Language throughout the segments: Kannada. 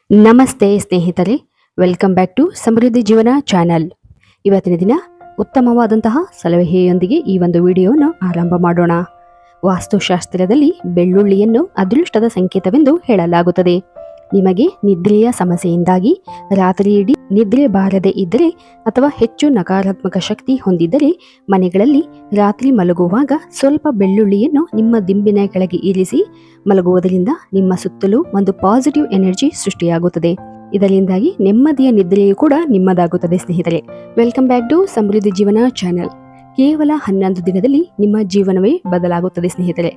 ನಮಸ್ತೆ ಸ್ನೇಹಿತರೆ, ವೆಲ್ಕಮ್ ಬ್ಯಾಕ್ ಟು ಸಮೃದ್ಧಿ ಜೀವನ ಚಾನಲ್. ಇವತ್ತಿನ ದಿನ ಉತ್ತಮವಾದಂತಹ ಸಲಹೆಯೊಂದಿಗೆ ಈ ಒಂದು ವಿಡಿಯೋವನ್ನು ಆರಂಭ ಮಾಡೋಣ. ವಾಸ್ತುಶಾಸ್ತ್ರದಲ್ಲಿ ಬೆಳ್ಳುಳ್ಳಿಯನ್ನು ಅದೃಷ್ಟದ ಸಂಕೇತವೆಂದು ಹೇಳಲಾಗುತ್ತದೆ. ನಿಮಗೆ ನಿದ್ರೆಯ ಸಮಸ್ಯೆಯಿಂದಾಗಿ ರಾತ್ರಿ ಇಡೀ ನಿದ್ರೆ ಬಾರದೆ ಇದ್ದರೆ ಅಥವಾ ಹೆಚ್ಚು ನಕಾರಾತ್ಮಕ ಶಕ್ತಿ ಹೊಂದಿದ್ದರೆ ಮನೆಗಳಲ್ಲಿ ರಾತ್ರಿ ಮಲಗುವಾಗ ಸ್ವಲ್ಪ ಬೆಳ್ಳುಳ್ಳಿಯನ್ನು ನಿಮ್ಮ ದಿಂಬಿನ ಕೆಳಗೆ ಇರಿಸಿ ಮಲಗುವುದರಿಂದ ನಿಮ್ಮ ಸುತ್ತಲೂ ಒಂದು ಪಾಸಿಟಿವ್ ಎನರ್ಜಿ ಸೃಷ್ಟಿಯಾಗುತ್ತದೆ. ಇದರಿಂದಾಗಿ ನೆಮ್ಮದಿಯ ನಿದ್ರೆಯೂ ಕೂಡ ನಿಮ್ಮದಾಗುತ್ತದೆ. ಸ್ನೇಹಿತರೆ, ವೆಲ್ಕಮ್ ಬ್ಯಾಕ್ ಟು ಸಮೃದ್ಧಿ ಜೀವನ ಚಾನೆಲ್. ಕೇವಲ 11 ದಿನದಲ್ಲಿ ನಿಮ್ಮ ಜೀವನವೇ ಬದಲಾಗುತ್ತದೆ. ಸ್ನೇಹಿತರೆ,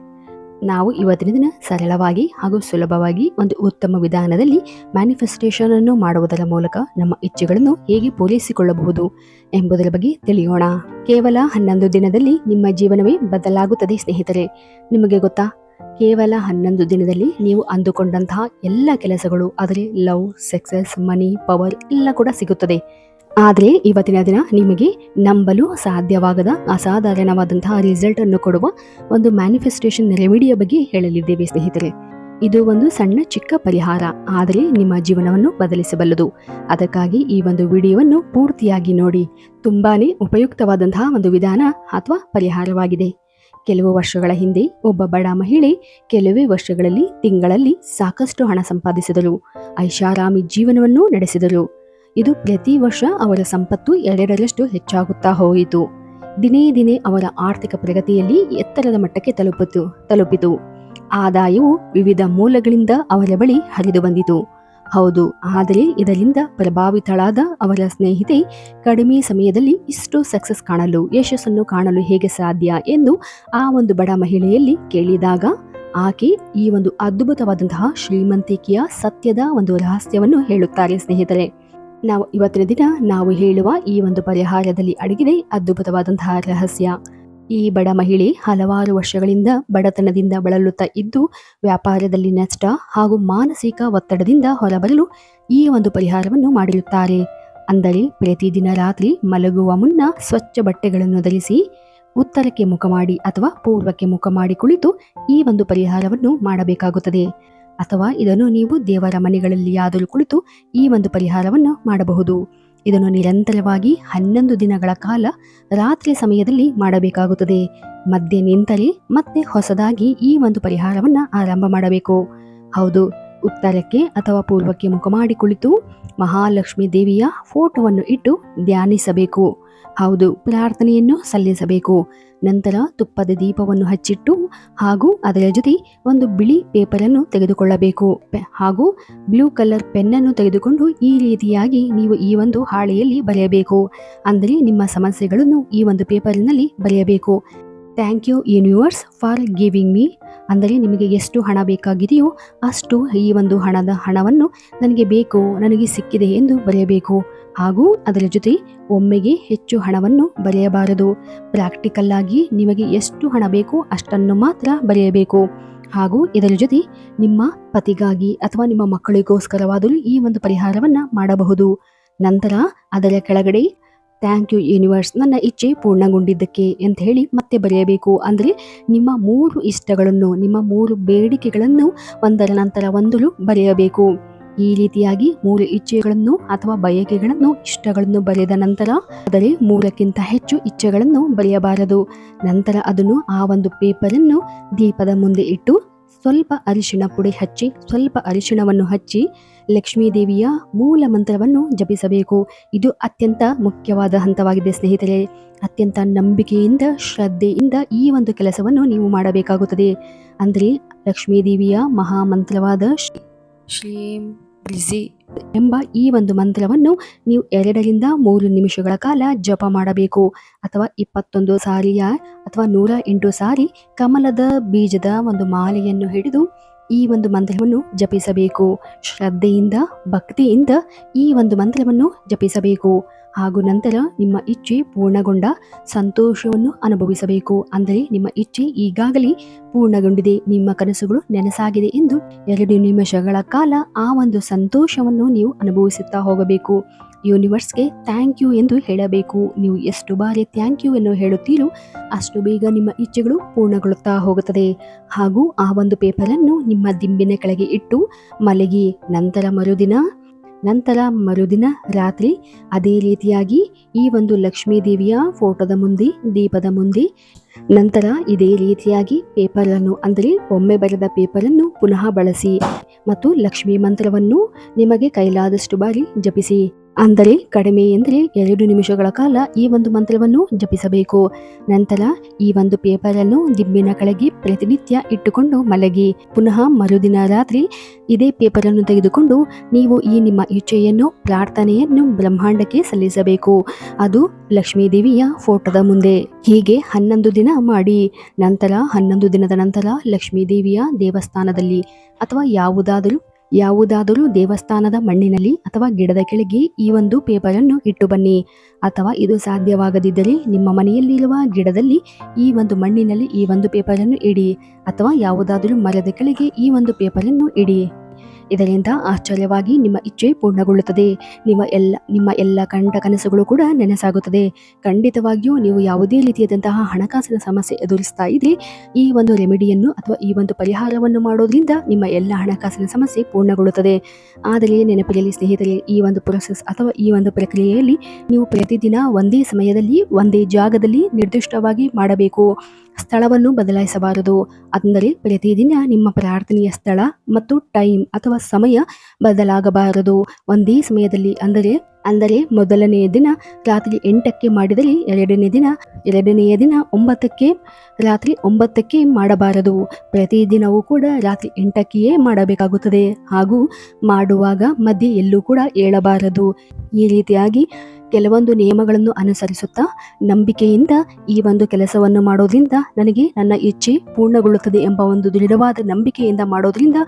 ನಾವು ಇವತ್ತಿನ ದಿನ ಸರಳವಾಗಿ ಹಾಗೂ ಸುಲಭವಾಗಿ ಒಂದು ಉತ್ತಮ ವಿಧಾನದಲ್ಲಿ ಮ್ಯಾನಿಫೆಸ್ಟೇಷನ್ ಅನ್ನು ಮಾಡುವುದರ ಮೂಲಕ ನಮ್ಮ ಇಚ್ಛೆಗಳನ್ನು ಹೇಗೆ ಪೂರೈಸಿಕೊಳ್ಳಬಹುದು ಎಂಬುದರ ಬಗ್ಗೆ ತಿಳಿಯೋಣ. ಕೇವಲ 11 ದಿನದಲ್ಲಿ ನಿಮ್ಮ ಜೀವನವೇ ಬದಲಾಗುತ್ತದೆ. ಸ್ನೇಹಿತರೆ, ನಿಮಗೆ ಗೊತ್ತಾ, ಕೇವಲ 11 ದಿನದಲ್ಲಿ ನೀವು ಅಂದುಕೊಂಡಂತಹ ಎಲ್ಲ ಕೆಲಸಗಳು, ಆದರೆ ಲವ್, ಸಕ್ಸಸ್, ಮನಿ, ಪವರ್ ಎಲ್ಲ ಕೂಡ ಸಿಗುತ್ತದೆ. ಆದರೆ ಇವತ್ತಿನ ದಿನ ನಿಮಗೆ ನಂಬಲು ಸಾಧ್ಯವಾಗದ ಅಸಾಧಾರಣವಾದಂತಹ ರಿಸಲ್ಟ್ ಅನ್ನು ಕೊಡುವ ಒಂದು ಮ್ಯಾನಿಫೆಸ್ಟೇಷನ್ ರೆಮಿಡಿಯ ಬಗ್ಗೆ ಹೇಳಲಿದ್ದೇವೆ. ಸ್ನೇಹಿತರೆ, ಇದು ಒಂದು ಸಣ್ಣ ಚಿಕ್ಕ ಪರಿಹಾರ, ಆದರೆ ನಿಮ್ಮ ಜೀವನವನ್ನು ಬದಲಿಸಬಲ್ಲದು. ಅದಕ್ಕಾಗಿ ಈ ಒಂದು ವಿಡಿಯೋವನ್ನು ಪೂರ್ತಿಯಾಗಿ ನೋಡಿ. ತುಂಬಾನೇ ಉಪಯುಕ್ತವಾದಂತಹ ಒಂದು ವಿಧಾನ ಅಥವಾ ಪರಿಹಾರವಾಗಿದೆ. ಕೆಲವು ವರ್ಷಗಳ ಹಿಂದೆ ಒಬ್ಬ ಬಡ ಮಹಿಳೆ ಕೆಲವೇ ವರ್ಷಗಳಲ್ಲಿ ತಿಂಗಳಲ್ಲಿ ಸಾಕಷ್ಟು ಹಣ ಸಂಪಾದಿಸಿದರು. ಐಷಾರಾಮಿ ಜೀವನವನ್ನು ನಡೆಸಿದರು. ಇದು ಪ್ರತಿ ವರ್ಷ ಅವರ ಸಂಪತ್ತು 2ರಷ್ಟು ಹೆಚ್ಚಾಗುತ್ತಾ ಹೋಯಿತು. ದಿನೇ ದಿನೇ ಅವರ ಆರ್ಥಿಕ ಪ್ರಗತಿಯಲ್ಲಿ ಎತ್ತರದ ಮಟ್ಟಕ್ಕೆ ತಲುಪಿತು. ಆದಾಯವು ವಿವಿಧ ಮೂಲಗಳಿಂದ ಅವರ ಬಳಿ ಹರಿದು ಬಂದಿತು. ಹೌದು, ಆದರೆ ಇದರಿಂದ ಪ್ರಭಾವಿತಳಾದ ಅವರ ಸ್ನೇಹಿತೆ ಕಡಿಮೆ ಸಮಯದಲ್ಲಿ ಇಷ್ಟು ಸಕ್ಸಸ್ ಕಾಣಲು, ಯಶಸ್ಸನ್ನು ಕಾಣಲು ಹೇಗೆ ಸಾಧ್ಯ ಎಂದು ಆ ಒಂದು ಬಡ ಮಹಿಳೆಯಲ್ಲಿ ಕೇಳಿದಾಗ ಆಕೆ ಈ ಒಂದು ಅದ್ಭುತವಾದಂತಹ ಶ್ರೀಮಂತಿಕೆಯ ಸತ್ಯದ ಒಂದು ರಹಸ್ಯವನ್ನು ಹೇಳುತ್ತಾರೆ. ಸ್ನೇಹಿತರೆ, ನಾವು ಇವತ್ತಿನ ದಿನ ನಾವು ಹೇಳುವ ಈ ಒಂದು ಪರಿಹಾರದಲ್ಲಿ ಅಡಗಿದೆ ಅದ್ಭುತವಾದಂತಹ ರಹಸ್ಯ. ಈ ಬಡ ಮಹಿಳೆ ಹಲವಾರು ವರ್ಷಗಳಿಂದ ಬಡತನದಿಂದ ಬಳಲುತ್ತಾ ಇದ್ದು ವ್ಯಾಪಾರದಲ್ಲಿ ನಷ್ಟ ಹಾಗೂ ಮಾನಸಿಕ ಒತ್ತಡದಿಂದ ಹೊರಬರಲು ಈ ಒಂದು ಪರಿಹಾರವನ್ನು ಮಾಡಿರುತ್ತಾರೆ. ಅಂದರೆ ಪ್ರತಿದಿನ ರಾತ್ರಿ ಮಲಗುವ ಮುನ್ನ ಸ್ವಚ್ಛ ಬಟ್ಟೆಗಳನ್ನು ಧರಿಸಿ ಉತ್ತರಕ್ಕೆ ಮುಖ ಮಾಡಿ ಅಥವಾ ಪೂರ್ವಕ್ಕೆ ಮುಖ ಮಾಡಿ ಕುಳಿತು ಈ ಒಂದು ಪರಿಹಾರವನ್ನು ಮಾಡಬೇಕಾಗುತ್ತದೆ. ಅಥವಾ ಇದನ್ನು ನೀವು ದೇವರ ಮನೆಗಳಲ್ಲಿಯಾದರೂ ಕುಳಿತು ಈ ಒಂದು ಪರಿಹಾರವನ್ನು ಮಾಡಬಹುದು. ಇದನ್ನು ನಿರಂತರವಾಗಿ 11 ದಿನಗಳ ಕಾಲ ರಾತ್ರಿ ಸಮಯದಲ್ಲಿ ಮಾಡಬೇಕಾಗುತ್ತದೆ. ಮಧ್ಯೆ ನಿಂತರೆ ಮತ್ತೆ ಹೊಸದಾಗಿ ಈ ಒಂದು ಪರಿಹಾರವನ್ನು ಆರಂಭ ಮಾಡಬೇಕು. ಹೌದು, ಉತ್ತರಕ್ಕೆ ಅಥವಾ ಪೂರ್ವಕ್ಕೆ ಮುಖ ಮಾಡಿ ಕುಳಿತು ಮಹಾಲಕ್ಷ್ಮಿ ದೇವಿಯ ಫೋಟೋವನ್ನು ಇಟ್ಟು ಧ್ಯಾನಿಸಬೇಕು. ಹೌದು, ಪ್ರಾರ್ಥನೆಯನ್ನು ಸಲ್ಲಿಸಬೇಕು. ನಂತರ ತುಪ್ಪದ ದೀಪವನ್ನು ಹಚ್ಚಿಟ್ಟು ಹಾಗೂ ಅದರ ಜೊತೆ ಒಂದು ಬಿಳಿ ಪೇಪರನ್ನು ತೆಗೆದುಕೊಳ್ಳಬೇಕು ಹಾಗೂ ಬ್ಲೂ ಕಲರ್ ಪೆನ್ನನ್ನು ತೆಗೆದುಕೊಂಡು ಈ ರೀತಿಯಾಗಿ ನೀವು ಈ ಒಂದು ಹಾಳೆಯಲ್ಲಿ ಬರೆಯಬೇಕು. ಅಂದರೆ ನಿಮ್ಮ ಸಮಸ್ಯೆಗಳನ್ನು ಈ ಒಂದು ಪೇಪರಿನಲ್ಲಿ ಬರೆಯಬೇಕು. Thank you universe for giving me, ಅಂದರೆ ನಿಮಗೆ ಎಷ್ಟು ಹಣ ಬೇಕಾಗಿದೆಯೋ ಅಷ್ಟು ಈ ಒಂದು ಹಣವನ್ನು ನನಗೆ ಬೇಕು, ನನಗೆ ಸಿಕ್ಕಿದೆ ಎಂದು ಬರೆಯಬೇಕು. ಹಾಗೂ ಅದರ ಜೊತೆ ಒಮ್ಮೆಗೆ ಹೆಚ್ಚು ಹಣವನ್ನು ಬರೆಯಬಾರದು. ಪ್ರಾಕ್ಟಿಕಲ್ ಆಗಿ ನಿಮಗೆ ಎಷ್ಟು ಹಣ ಬೇಕೋ ಅಷ್ಟನ್ನು ಮಾತ್ರ ಬರೆಯಬೇಕು. ಹಾಗೂ ಇದರ ಜೊತೆ ನಿಮ್ಮ ಪತಿಗಾಗಿ ಅಥವಾ ನಿಮ್ಮ ಮಕ್ಕಳಿಗೋಸ್ಕರವಾದರೂ ಈ ಒಂದು ಪರಿಹಾರವನ್ನು ಮಾಡಬಹುದು. ನಂತರ ಅದರ ಕೆಳಗಡೆ ಥ್ಯಾಂಕ್ ಯು ಯೂನಿವರ್ಸ್, ನನ್ನ ಇಚ್ಛೆ ಪೂರ್ಣಗೊಂಡಿದ್ದಕ್ಕೆ ಅಂತ ಹೇಳಿ ಮತ್ತೆ ಬರೆಯಬೇಕು. ಅಂದರೆ ನಿಮ್ಮ 3 ಇಷ್ಟಗಳನ್ನು, ನಿಮ್ಮ 3 ಬೇಡಿಕೆಗಳನ್ನು ಒಂದರ ನಂತರ ಒಂದಲು ಬರೆಯಬೇಕು. ಈ ರೀತಿಯಾಗಿ 3 ಇಚ್ಛೆಗಳನ್ನು ಅಥವಾ ಬಯಕೆಗಳನ್ನು, ಇಷ್ಟಗಳನ್ನು ಬರೆದ ನಂತರ ಆದರೆ 3ಕ್ಕಿಂತ ಹೆಚ್ಚು ಇಚ್ಛೆಗಳನ್ನು ಬರೆಯಬಾರದು. ನಂತರ ಅದನ್ನು ಆ ಒಂದು ಪೇಪರನ್ನು ದೀಪದ ಮುಂದೆ ಇಟ್ಟು ಸ್ವಲ್ಪ ಅರಿಶಿಣವನ್ನು ಹಚ್ಚಿ ಲಕ್ಷ್ಮೀ ದೇವಿಯ ಮೂಲ ಮಂತ್ರವನ್ನು ಜಪಿಸಬೇಕು. ಇದು ಅತ್ಯಂತ ಮುಖ್ಯವಾದ ಹಂತವಾಗಿದೆ. ಸ್ನೇಹಿತರೆ, ಅತ್ಯಂತ ನಂಬಿಕೆಯಿಂದ, ಶ್ರದ್ಧೆಯಿಂದ ಈ ಒಂದು ಕೆಲಸವನ್ನು ನೀವು ಮಾಡಬೇಕಾಗುತ್ತದೆ. ಅಂದರೆ ಲಕ್ಷ್ಮೀ ದೇವಿಯ ಮಹಾಮಂತ್ರವಾದ ಶ್ರೀಂ ಬ್ರಿಜಿ ಎಂಬ ಈ ಒಂದು ಮಂತ್ರವನ್ನು ನೀವು 2ರಿಂದ 3 ನಿಮಿಷಗಳ ಕಾಲ ಜಪ ಮಾಡಬೇಕು. ಅಥವಾ 21 ಸಾರಿಯ ಅಥವಾ 108 ಸಾರಿ ಕಮಲದ ಬೀಜದ ಒಂದು ಮಾಲೆಯನ್ನು ಹಿಡಿದು ಈ ಒಂದು ಮಂತ್ರವನ್ನು ಜಪಿಸಬೇಕು. ಶ್ರದ್ಧೆಯಿಂದ, ಭಕ್ತಿಯಿಂದ ಈ ಒಂದು ಮಂತ್ರವನ್ನು ಜಪಿಸಬೇಕು. ಹಾಗೂ ನಂತರ ನಿಮ್ಮ ಇಚ್ಛೆ ಪೂರ್ಣಗೊಂಡ ಸಂತೋಷವನ್ನು ಅನುಭವಿಸಬೇಕು. ಅಂದರೆ ನಿಮ್ಮ ಇಚ್ಛೆ ಈಗಾಗಲೇ ಪೂರ್ಣಗೊಂಡಿದೆ, ನಿಮ್ಮ ಕನಸುಗಳು ನನಸಾಗಿದೆ ಎಂದು 2 ನಿಮಿಷಗಳ ಕಾಲ ಆ ಒಂದು ಸಂತೋಷವನ್ನು ನೀವು ಅನುಭವಿಸುತ್ತಾ ಹೋಗಬೇಕು. ಯೂನಿವರ್ಸ್ಗೆ ಥ್ಯಾಂಕ್ ಯು ಎಂದು ಹೇಳಬೇಕು. ನೀವು ಎಷ್ಟು ಬಾರಿ ಥ್ಯಾಂಕ್ ಯು ಎಂದು ಹೇಳುತ್ತೀರೋ ಅಷ್ಟು ಬೇಗ ನಿಮ್ಮ ಇಚ್ಛೆಗಳು ಪೂರ್ಣಗೊಳ್ಳುತ್ತಾ ಹೋಗುತ್ತದೆ. ಹಾಗೂ ಆ ಒಂದು ಪೇಪರನ್ನು ನಿಮ್ಮ ದಿಂಬಿನ ಕೆಳಗೆ ಇಟ್ಟು ಮಲಗಿ. ನಂತರ ಮರುದಿನ ರಾತ್ರಿ ಅದೇ ರೀತಿಯಾಗಿ ಈ ಒಂದು ಲಕ್ಷ್ಮೀ ದೇವಿಯ ಫೋಟೋದ ಮುಂದೆ, ದೀಪದ ಮುಂದೆ, ನಂತರ ಇದೇ ರೀತಿಯಾಗಿ ಪೇಪರನ್ನು, ಅಂದರೆ ಒಮ್ಮೆ ಬರೆದ ಪೇಪರನ್ನು ಪುನಃ ಬಳಸಿ ಮತ್ತು ಲಕ್ಷ್ಮೀ ಮಂತ್ರವನ್ನು ನಿಮಗೆ ಕೈಲಾದಷ್ಟು ಬಾರಿ ಜಪಿಸಿ. ಅಂದರೆ ಕಡಿಮೆ ಎಂದರೆ 2 ನಿಮಿಷಗಳ ಕಾಲ ಈ ಒಂದು ಮಂತ್ರವನ್ನು ಜಪಿಸಬೇಕು. ನಂತರ ಈ ಒಂದು ಪೇಪರನ್ನು ದಿಂಬಿನ ಕೆಳಗೆ ಪ್ರತಿನಿತ್ಯ ಇಟ್ಟುಕೊಂಡು ಮಲಗಿ. ಪುನಃ ಮರುದಿನ ರಾತ್ರಿ ಇದೇ ಪೇಪರನ್ನು ತೆಗೆದುಕೊಂಡು ನೀವು ಈ ನಿಮ್ಮ ಇಚ್ಛೆಯನ್ನು, ಪ್ರಾರ್ಥನೆಯನ್ನು ಬ್ರಹ್ಮಾಂಡಕ್ಕೆ ಸಲ್ಲಿಸಬೇಕು. ಅದು ಲಕ್ಷ್ಮೀ ದೇವಿಯ ಫೋಟೋದ ಮುಂದೆ. ಹೀಗೆ 11 ದಿನ ಮಾಡಿ. ನಂತರ 11 ದಿನದ ನಂತರ ಲಕ್ಷ್ಮೀ ದೇವಿಯ ದೇವಸ್ಥಾನದಲ್ಲಿ ಅಥವಾ ಯಾವುದಾದರೂ ದೇವಸ್ಥಾನದ ಮಣ್ಣಿನಲ್ಲಿ ಅಥವಾ ಗಿಡದ ಕೆಳಗೆ ಈ ಒಂದು ಪೇಪರನ್ನು ಇಟ್ಟು ಬನ್ನಿ. ಅಥವಾ ಇದು ಸಾಧ್ಯವಾಗದಿದ್ದರೆ ನಿಮ್ಮ ಮನೆಯಲ್ಲಿರುವ ಗಿಡದಲ್ಲಿ ಈ ಒಂದು ಮಣ್ಣಿನಲ್ಲಿ ಈ ಒಂದು ಪೇಪರನ್ನು ಇಡಿ, ಅಥವಾ ಯಾವುದಾದರೂ ಮರದ ಕೆಳಗೆ ಈ ಒಂದು ಪೇಪರನ್ನು ಇಡಿ. ಇದರಿಂದ ಆಶ್ಚರ್ಯವಾಗಿ ನಿಮ್ಮ ಇಚ್ಛೆ ಪೂರ್ಣಗೊಳ್ಳುತ್ತದೆ. ನಿಮ್ಮ ಎಲ್ಲ ಕಂಡ ಕನಸುಗಳು ಕೂಡ ನನಸಾಗುತ್ತದೆ. ಖಂಡಿತವಾಗಿಯೂ ನೀವು ಯಾವುದೇ ರೀತಿಯಾದಂತಹ ಹಣಕಾಸಿನ ಸಮಸ್ಯೆ ಎದುರಿಸ್ತಾ ಇದ್ರೆ ಈ ಒಂದು ರೆಮಿಡಿಯನ್ನು ಅಥವಾ ಈ ಒಂದು ಪರಿಹಾರವನ್ನು ಮಾಡೋದ್ರಿಂದ ನಿಮ್ಮ ಎಲ್ಲ ಹಣಕಾಸಿನ ಸಮಸ್ಯೆ ಪೂರ್ಣಗೊಳ್ಳುತ್ತದೆ. ಆದರೆ ನೆನಪಿರಲಿ ಸ್ನೇಹಿತರೆ, ಈ ಒಂದು ಪ್ರೊಸೆಸ್ ಅಥವಾ ಈ ಒಂದು ಪ್ರಕ್ರಿಯೆಯಲ್ಲಿ ನೀವು ಪ್ರತಿದಿನ ಒಂದೇ ಸಮಯದಲ್ಲಿ ಒಂದೇ ಜಾಗದಲ್ಲಿ ನಿರ್ದಿಷ್ಟವಾಗಿ ಮಾಡಬೇಕು. ಸ್ಥಳವನ್ನು ಬದಲಾಯಿಸಬಾರದು. ಅಂದರೆ ಪ್ರತಿದಿನ ನಿಮ್ಮ ಪ್ರಾರ್ಥನೆಯ ಸ್ಥಳ ಮತ್ತು ಟೈಮ್ ಅಥವಾ ಸಮಯ ಬದಲಾಗಬಾರದು. ಒಂದೇ ಸಮಯದಲ್ಲಿ, ಅಂದರೆ ಮೊದಲನೆಯ ದಿನ ರಾತ್ರಿ 8ಕ್ಕೆ ಮಾಡಿದರೆ ಎರಡನೆಯ ದಿನ 9ಕ್ಕೆ, ರಾತ್ರಿ 9ಕ್ಕೆ ಮಾಡಬಾರದು. ಪ್ರತಿದಿನವೂ ಕೂಡ ರಾತ್ರಿ 8ಕ್ಕೆಯೇ ಮಾಡಬೇಕಾಗುತ್ತದೆ. ಹಾಗೂ ಮಾಡುವಾಗ ಮಧ್ಯೆ ಎಲ್ಲೂ ಕೂಡ ಏಳಬಾರದು. ಈ ರೀತಿಯಾಗಿ ಕೆಲವೊಂದು ನಿಯಮಗಳನ್ನು ಅನುಸರಿಸುತ್ತಾ ನಂಬಿಕೆಯಿಂದ ಈ ಒಂದು ಕೆಲಸವನ್ನು ಮಾಡೋದ್ರಿಂದ ನನಗೆ ನನ್ನ ಇಚ್ಛೆ ಪೂರ್ಣಗೊಳ್ಳುತ್ತದೆ ಎಂಬ ಒಂದು ದೃಢವಾದ ನಂಬಿಕೆಯಿಂದ ಮಾಡೋದ್ರಿಂದ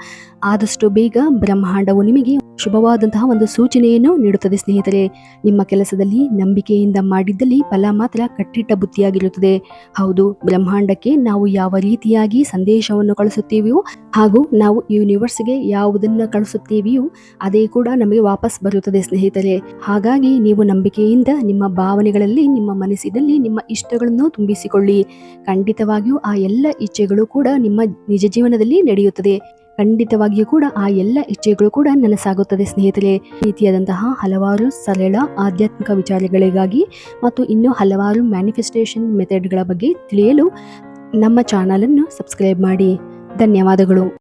ಆದಷ್ಟು ಬೇಗ ಬ್ರಹ್ಮಾಂಡವು ನಿಮಗೆ ಶುಭವಾದಂತಹ ಒಂದು ಸೂಚನೆಯನ್ನು ನೀಡುತ್ತದೆ. ಸ್ನೇಹಿತರೆ, ನಿಮ್ಮ ಕೆಲಸದಲ್ಲಿ ನಂಬಿಕೆಯಿಂದ ಮಾಡಿದ್ದಲ್ಲಿ ಫಲ ಮಾತ್ರ ಕಟ್ಟಿಟ್ಟ ಬುತ್ತಿಯಾಗಿರುತ್ತದೆ. ಹೌದು, ಬ್ರಹ್ಮಾಂಡಕ್ಕೆ ನಾವು ಯಾವ ರೀತಿಯಾಗಿ ಸಂದೇಶವನ್ನು ಕಳಿಸುತ್ತೇವೆಯೋ ಹಾಗೂ ನಾವು ಯೂನಿವರ್ಸ್ಗೆ ಯಾವುದನ್ನು ಕಳಿಸುತ್ತೇವೆಯೋ ಅದೇ ಕೂಡ ನಮಗೆ ವಾಪಸ್ ಬರುತ್ತದೆ ಸ್ನೇಹಿತರೆ. ಹಾಗಾಗಿ ನೀವು ನಂಬಿಕೆಯಿಂದ ನಿಮ್ಮ ಭಾವನೆಗಳಲ್ಲಿ, ನಿಮ್ಮ ಮನಸ್ಸಿನಲ್ಲಿ ನಿಮ್ಮ ಇಷ್ಟಗಳನ್ನು ತುಂಬಿಸಿಕೊಳ್ಳಿ. ಖಂಡಿತವಾಗಿಯೂ ಆ ಎಲ್ಲ ಇಚ್ಛೆಗಳು ಕೂಡ ನಿಮ್ಮ ನಿಜ ಜೀವನದಲ್ಲಿ ನಡೆಯುತ್ತದೆ. ಖಂಡಿತವಾಗಿಯೂ ಕೂಡ ಆ ಎಲ್ಲ ಇಚ್ಛೆಗಳು ಕೂಡ ನನಸಾಗುತ್ತದೆ ಸ್ನೇಹಿತರೆ. ರೀತಿಯಾದಂತಹ ಹಲವಾರು ಸರಳ ಆಧ್ಯಾತ್ಮಿಕ ವಿಚಾರಗಳಿಗಾಗಿ ಮತ್ತು ಇನ್ನೂ ಹಲವಾರು ಮ್ಯಾನಿಫೆಸ್ಟೇಷನ್ ಮೆಥಡ್ಗಳ ಬಗ್ಗೆ ತಿಳಿಯಲು ನಮ್ಮ ಚಾನಲನ್ನು ಸಬ್ಸ್ಕ್ರೈಬ್ ಮಾಡಿ. ಧನ್ಯವಾದಗಳು.